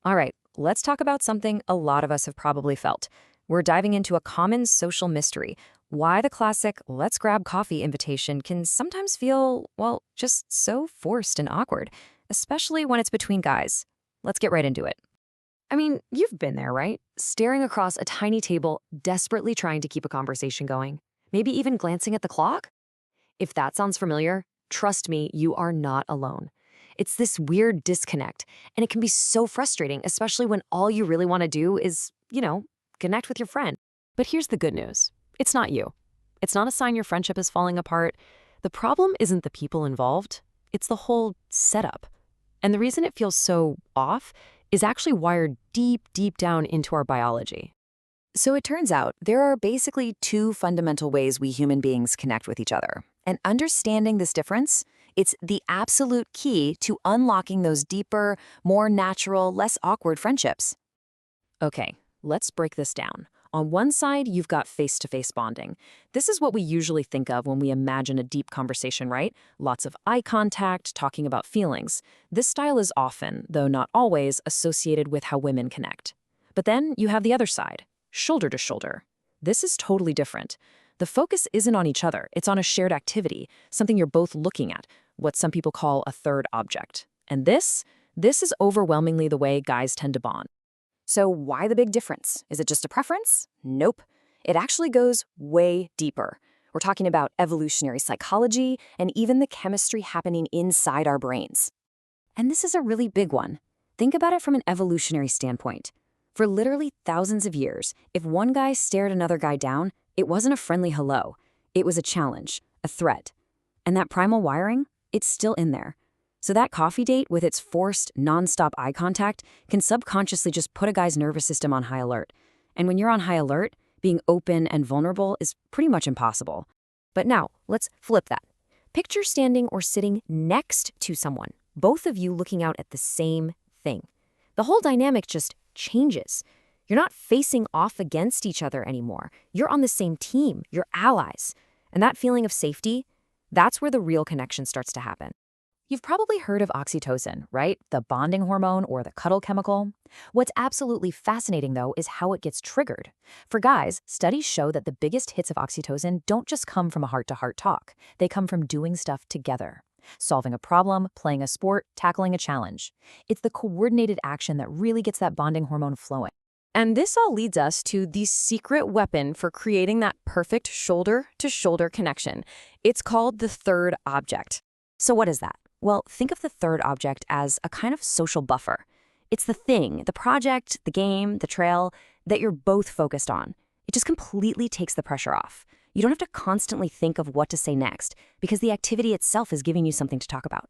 All right, let's talk about something a lot of us have probably felt. We're diving into a common social mystery: why the classic "let's grab coffee" invitation can sometimes feel, well, just so forced and awkward, especially when it's between guys. Let's get right into it. I mean, you've been there, right? Staring across a tiny table, desperately trying to keep a conversation going. Maybe even glancing at the clock? If that sounds familiar, trust me, you are not alone. It's this weird disconnect, and it can be so frustrating, especially when all you really want to do is, connect with your friend. But here's the good news: it's not you. It's not a sign your friendship is falling apart. The problem isn't the people involved, it's the whole setup. And the reason it feels so off is actually wired deep, deep down into our biology. So it turns out there are basically two fundamental ways we human beings connect with each other. And understanding this difference, it's the absolute key to unlocking those deeper, more natural, less awkward friendships. Okay, let's break this down. On one side, you've got face-to-face bonding. This is what we usually think of when we imagine a deep conversation, right? Lots of eye contact, talking about feelings. This style is often, though not always, associated with how women connect. But then you have the other side, shoulder to shoulder. This is totally different. The focus isn't on each other, it's on a shared activity, something you're both looking at, what some people call a third object. And this is overwhelmingly the way guys tend to bond. So why the big difference? Is it just a preference? Nope. It actually goes way deeper. We're talking about evolutionary psychology and even the chemistry happening inside our brains. And this is a really big one. Think about it from an evolutionary standpoint. For literally thousands of years, if one guy stared another guy down, it wasn't a friendly hello. It was a challenge, a threat. And that primal wiring, it's still in there. So that coffee date with its forced, nonstop eye contact can subconsciously just put a guy's nervous system on high alert. And when you're on high alert, being open and vulnerable is pretty much impossible. But now, let's flip that. Picture standing or sitting next to someone, both of you looking out at the same thing. The whole dynamic just changes. You're not facing off against each other anymore. You're on the same team. You're allies. And that feeling of safety, that's where the real connection starts to happen. You've probably heard of oxytocin, right? The bonding hormone or the cuddle chemical. What's absolutely fascinating, though, is how it gets triggered. For guys, studies show that the biggest hits of oxytocin don't just come from a heart-to-heart talk. They come from doing stuff together. Solving a problem, playing a sport, tackling a challenge. It's the coordinated action that really gets that bonding hormone flowing. And this all leads us to the secret weapon for creating that perfect shoulder-to-shoulder connection. It's called the third object. So what is that? Well, think of the third object as a kind of social buffer. It's the thing, the project, the game, the trail that you're both focused on. It just completely takes the pressure off. You don't have to constantly think of what to say next because the activity itself is giving you something to talk about.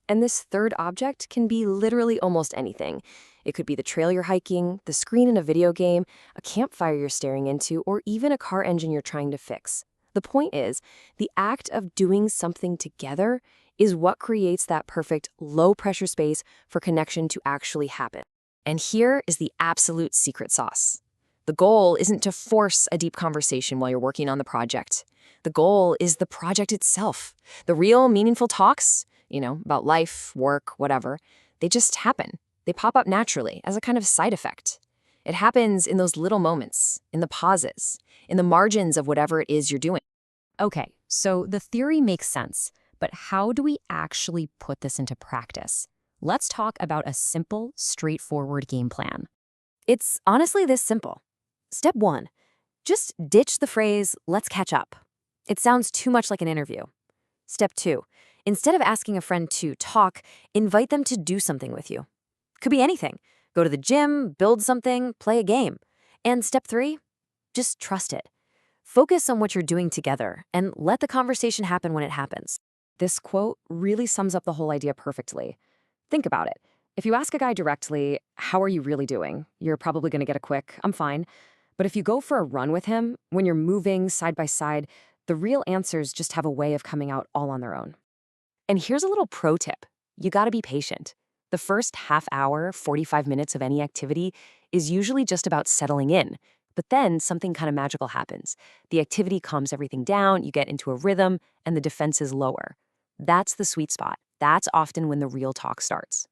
And this third object can be literally almost anything. It could be the trail you're hiking, the screen in a video game, a campfire you're staring into, or even a car engine you're trying to fix. The point is, the act of doing something together is what creates that perfect low-pressure space for connection to actually happen. And here is the absolute secret sauce. The goal isn't to force a deep conversation while you're working on the project. The goal is the project itself. The real, meaningful talks, about life, work, whatever, they just happen. They pop up naturally as a kind of side effect. It happens in those little moments, in the pauses, in the margins of whatever it is you're doing. Okay, so the theory makes sense, but how do we actually put this into practice? Let's talk about a simple, straightforward game plan. It's honestly this simple. Step 1, just ditch the phrase, "let's catch up." It sounds too much like an interview. Step 2, instead of asking a friend to talk, invite them to do something with you. Could be anything. Go to the gym, build something, play a game. And step 3, just trust it. Focus on what you're doing together and let the conversation happen when it happens. This quote really sums up the whole idea perfectly. Think about it. If you ask a guy directly, "How are you really doing?" you're probably going to get a quick, "I'm fine." But if you go for a run with him, when you're moving side by side, the real answers just have a way of coming out all on their own. And here's a little pro tip. You got to be patient. The first half hour, 45 minutes of any activity is usually just about settling in. But then something kind of magical happens. The activity calms everything down, you get into a rhythm, and the defenses lower. That's the sweet spot. That's often when the real talk starts.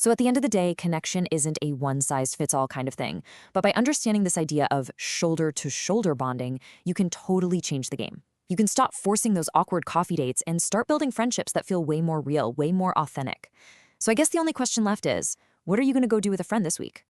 So at the end of the day, connection isn't a one-size-fits-all kind of thing. But by understanding this idea of shoulder-to-shoulder bonding, you can totally change the game. You can stop forcing those awkward coffee dates and start building friendships that feel way more real, way more authentic. So I guess the only question left is, what are you going to go do with a friend this week?